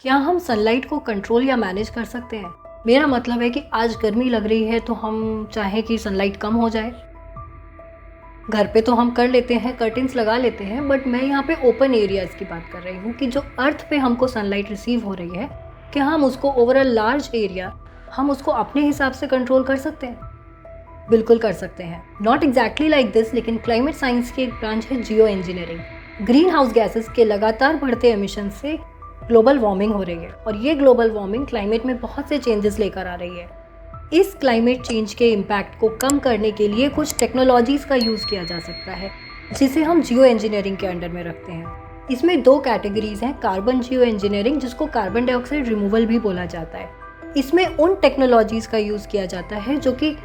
क्या हम सनलाइट को कंट्रोल या मैनेज कर सकते हैं? मेरा मतलब है कि आज गर्मी लग रही है तो हम चाहें कि सनलाइट कम हो जाए। घर पे तो हम कर लेते हैं, कर्टेन्स लगा लेते हैं, बट मैं यहाँ पे ओपन एरियाज़ की बात कर रही हूँ कि जो अर्थ पे हमको सनलाइट रिसीव हो रही है, क्या हम उसको ओवर अ लार्ज एरिया हम उसको अपने हिसाब से कंट्रोल कर सकते हैं? बिल्कुल कर सकते हैं। नॉट एग्जैक्टली लाइक दिस, लेकिन क्लाइमेट साइंस की एक ब्रांच है जियो इंजीनियरिंग। ग्रीन हाउस गैसेस के लगातार बढ़ते एमिशन से ग्लोबल वार्मिंग हो रही है और ये ग्लोबल वार्मिंग क्लाइमेट में बहुत से चेंजेस लेकर आ रही है। इस क्लाइमेट चेंज के इम्पैक्ट को कम करने के लिए कुछ टेक्नोलॉजीज़ का यूज़ किया जा सकता है, जिसे हम जियो इंजीनियरिंग के अंडर में रखते हैं। इसमें दो कैटेगरीज हैं, कार्बन जियो इंजीनियरिंग, जिसको कार्बन डाइऑक्साइड रिमूवल भी बोला जाता है। इसमें उन टेक्नोलॉजीज़ का यूज़ किया जाता है जो कि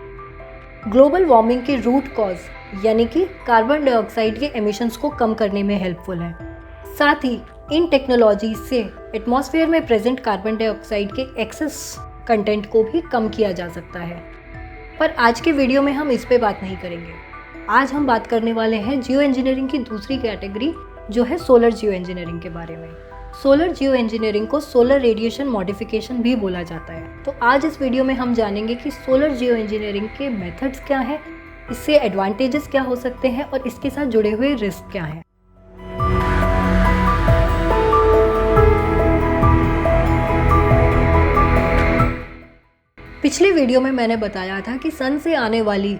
ग्लोबल वार्मिंग के रूट कॉज यानी कि कार्बन डाइऑक्साइड के एमिशंस को कम करने में हेल्पफुल है। साथ ही इन टेक्नोलॉजीज से एटमॉस्फेयर में प्रेजेंट कार्बन डाइऑक्साइड के एक्सेस कंटेंट को भी कम किया जा सकता है। पर आज के वीडियो में हम इस पे बात नहीं करेंगे। आज हम बात करने वाले हैं जियो इंजीनियरिंग की दूसरी कैटेगरी, जो है सोलर जियो इंजीनियरिंग के बारे में। सोलर जियो इंजीनियरिंग को सोलर रेडिएशन मॉडिफिकेशन भी बोला जाता है। तो आज इस वीडियो में हम जानेंगे कि सोलर जियो इंजीनियरिंग के मेथड्स क्या हैं, इससे एडवांटेजेस क्या हो सकते हैं और इसके साथ जुड़े हुए रिस्क क्या हैं। पिछले वीडियो में मैंने बताया था कि सन से आने वाली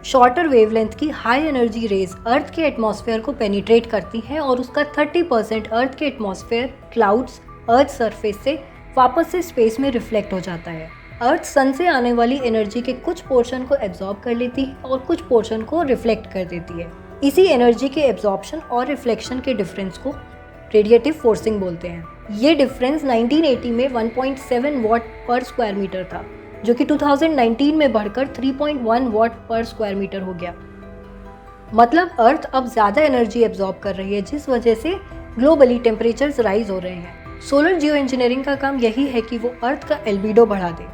शॉर्टर वेवलेंथ की हाई एनर्जी रेज अर्थ के एटमॉस्फेयर को पेनिट्रेट करती हैं और उसका 30% अर्थ के एटमॉस्फेयर, क्लाउड्स, अर्थ सरफेस से वापस से स्पेस में रिफ्लेक्ट हो जाता है। अर्थ सन से आने वाली एनर्जी के कुछ पोर्शन को एब्जॉर्ब कर लेती है और कुछ पोर्शन को रिफ्लेक्ट कर देती है। इसी एनर्जी के एब्जॉर्प्शन और रिफ्लेक्शन के डिफरेंस को रेडिएटिव फोर्सिंग बोलते हैं। ये डिफरेंस 1980 में 1.7 वॉट पर स्क्वायर मीटर था, जो कि 2019 में बढ़कर 3.1 वॉट पर स्क्वायर मीटर हो गया। मतलब अर्थ अब ज़्यादा एनर्जी एब्जॉर्ब कर रही है, जिस वजह से ग्लोबली टेम्परेचर्स राइज हो रहे हैं। सोलर जियो इंजीनियरिंग का काम यही है कि वो अर्थ का एल्बिडो बढ़ा दे।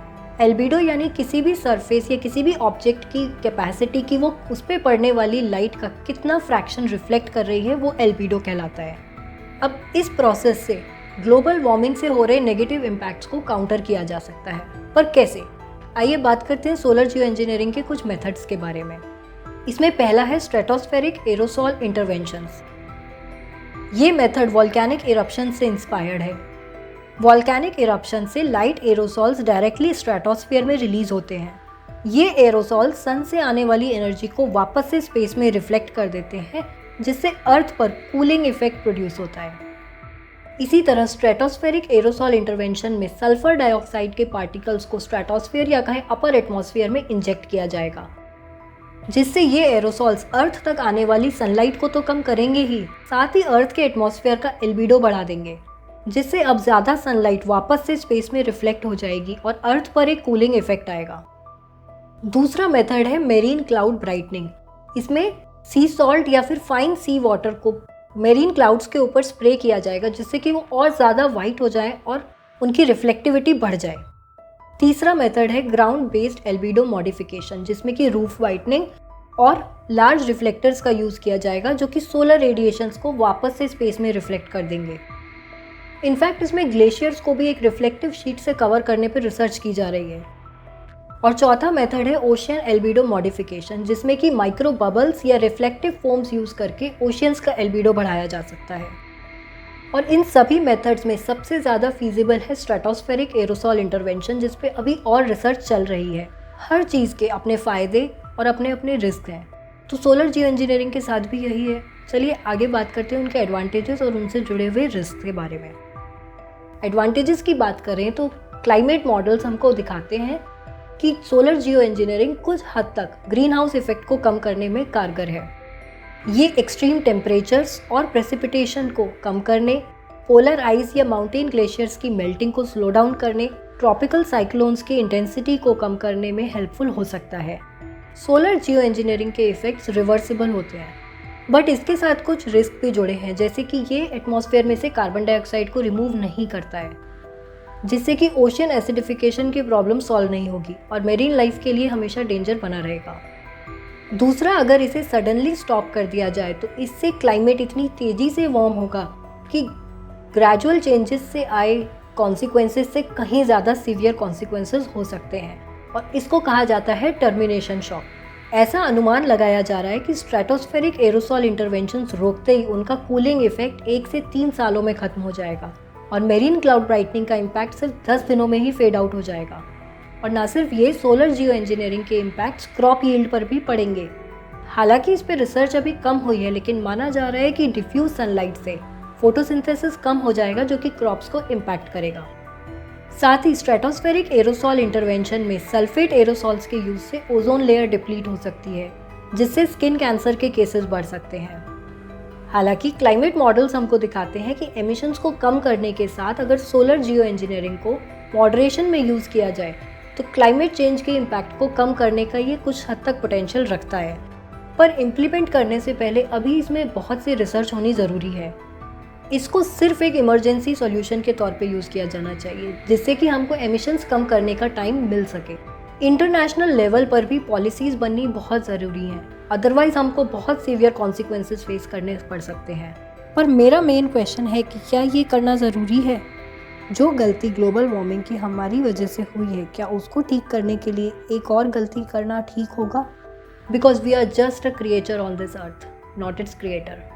एल्बिडो यानी किसी भी सरफेस या किसी भी ऑब्जेक्ट की कैपेसिटी की वो उस पर पड़ने वाली लाइट का कितना फ्रैक्शन रिफ्लेक्ट कर रही है, वो एल्बिडो कहलाता है। अब इस प्रोसेस से ग्लोबल वार्मिंग से हो रहे नेगेटिव इम्पैक्ट्स को काउंटर किया जा सकता है। पर कैसे? आइए बात करते हैं सोलर जियो इंजीनियरिंग के कुछ मेथड्स के बारे में। इसमें पहला है स्ट्रेटोस्फेरिक एरोसॉल इंटरवेंशंस। ये मेथड वॉल्केनिक इरप्शन से इंस्पायर्ड है। वॉल्केनिक इरप्शन से लाइट एरोसॉल्स डायरेक्टली स्ट्रेटोस्फेयर में रिलीज होते हैं। ये एरोसॉल सन से आने वाली एनर्जी को वापस से स्पेस में रिफ्लेक्ट कर देते हैं, जिससे अर्थ पर कूलिंग इफेक्ट प्रोड्यूस होता है। इसी तरह स्ट्रेटोस्फेरिक एरोसॉल इंटरवेंशन में सल्फर डाइऑक्साइड के पार्टिकल्स को स्ट्रेटोस्फेयर या कहें अपर एटमॉस्फेयर में इंजेक्ट किया जाएगा, जिससे ये एरोसॉल्स अर्थ तक आने वाली सनलाइट को तो कम करेंगे ही, साथ ही अर्थ के एटमॉस्फेयर का एल्बिडो बढ़ा देंगे, जिससे अब ज़्यादा सनलाइट वापस से स्पेस में रिफ्लेक्ट हो जाएगी और अर्थ पर एक कूलिंग इफेक्ट आएगा। दूसरा मेथड है मेरीन क्लाउड ब्राइटनिंग। इसमें सी सॉल्ट या फिर फाइन सी वाटर को मेरीन क्लाउड्स के ऊपर स्प्रे किया जाएगा, जिससे कि वो और ज़्यादा वाइट हो जाए और उनकी रिफ्लेक्टिविटी बढ़ जाए। तीसरा मेथड है ग्राउंड बेस्ड एल्बिडो मॉडिफिकेशन, जिसमें कि रूफ वाइटनिंग और लार्ज रिफ्लेक्टर्स का यूज़ किया जाएगा, जो कि सोलर रेडिएशंस को वापस से स्पेस में रिफ्लेक्ट कर देंगे। इनफैक्ट इसमें ग्लेशियर्स को भी एक रिफ्लेक्टिव शीट से कवर करने पर रिसर्च की जा रही है। और चौथा मेथड है ओशियन एल्बिडो मॉडिफिकेशन, जिसमें कि माइक्रो बबल्स या रिफ्लेक्टिव फोम्स यूज़ करके ओशियंस का एल्बिडो बढ़ाया जा सकता है। और इन सभी मेथड्स में सबसे ज़्यादा फीजिबल है स्ट्रेटोस्फेरिक एरोसॉल इंटरवेंशन, जिस पे अभी और रिसर्च चल रही है। हर चीज़ के अपने फ़ायदे और अपने अपने रिस्क हैं, तो सोलर जियो इंजीनियरिंग के साथ भी यही है। चलिए आगे बात करते हैं उनके एडवांटेजेस और उनसे जुड़े हुए रिस्क के बारे में। एडवांटेजेस की बात करें तो क्लाइमेट मॉडल्स हमको दिखाते हैं कि सोलर जियो इंजीनियरिंग कुछ हद तक ग्रीन हाउस इफेक्ट को कम करने में कारगर है। ये एक्सट्रीम टेम्परेचर्स और प्रेसिपिटेशन को कम करने, पोलर आइस या माउंटेन ग्लेशियर्स की मेल्टिंग को स्लो डाउन करने, ट्रॉपिकल साइक्लोन्स की इंटेंसिटी को कम करने में हेल्पफुल हो सकता है। सोलर जियो इंजीनियरिंग के इफेक्ट्स रिवर्सिबल होते हैं, बट इसके साथ कुछ रिस्क भी जुड़े हैं, जैसे कि ये एटमॉस्फेयर में से कार्बन डाइऑक्साइड को रिमूव नहीं करता है, जिससे कि ओशियन एसिडिफिकेशन की प्रॉब्लम सॉल्व नहीं होगी और मेरीन लाइफ के लिए हमेशा डेंजर बना रहेगा। दूसरा, अगर इसे सडनली स्टॉप कर दिया जाए तो इससे क्लाइमेट इतनी तेज़ी से वार्म होगा कि ग्रेजुअल चेंजेस से आए कॉन्सिक्वेंसेस से कहीं ज़्यादा सीवियर कॉन्सिक्वेंसेस हो सकते हैं और इसको कहा जाता है टर्मिनेशन शॉक। ऐसा अनुमान लगाया जा रहा है कि स्ट्रेटोस्फेरिक एरोसॉल इंटरवेंशंस रोकते ही उनका कूलिंग इफेक्ट 1 से 3 सालों में खत्म हो जाएगा और मेरीन क्लाउड ब्राइटनिंग का इम्पैक्ट सिर्फ 10 दिनों में ही फेड आउट हो जाएगा। और ना सिर्फ ये, सोलर जियो इंजीनियरिंग के इम्पैक्ट्स क्रॉप यील्ड पर भी पड़ेंगे। हालांकि इस पे रिसर्च अभी कम हुई है, लेकिन माना जा रहा है कि डिफ्यूज सनलाइट से फोटोसिंथेसिस कम हो जाएगा जो कि क्रॉप्स को इम्पैक्ट करेगा। साथ ही स्ट्रेटोस्फेरिक एरोसॉल इंटरवेंशन में सल्फेट एरोसॉल्स के यूज से ओजोन लेयर डिप्लीट हो सकती है, जिससे स्किन कैंसर के केसेस बढ़ सकते हैं। हालांकि क्लाइमेट मॉडल्स हमको दिखाते हैं कि एमिशंस को कम करने के साथ अगर सोलर जियो इंजीनियरिंग को मॉडरेशन में यूज़ किया जाए तो क्लाइमेट चेंज के इम्पैक्ट को कम करने का ये कुछ हद तक पोटेंशियल रखता है। पर इम्प्लीमेंट करने से पहले अभी इसमें बहुत सी रिसर्च होनी ज़रूरी है। इसको सिर्फ एक इमरजेंसी सॉल्यूशन के तौर पे यूज़ किया जाना चाहिए, जिससे कि हमको एमिशंस कम करने का टाइम मिल सके। इंटरनेशनल लेवल पर भी पॉलिसीज़ बननी बहुत ज़रूरी हैं, अदरवाइज हमको बहुत सीवियर कॉन्सिक्वेंसेस फेस करने पड़ सकते हैं। पर मेरा मेन क्वेश्चन है कि क्या ये करना ज़रूरी है? जो गलती ग्लोबल वार्मिंग की हमारी वजह से हुई है, क्या उसको ठीक करने के लिए एक और गलती करना ठीक होगा? Because we are just a creature on this earth, not it's creator.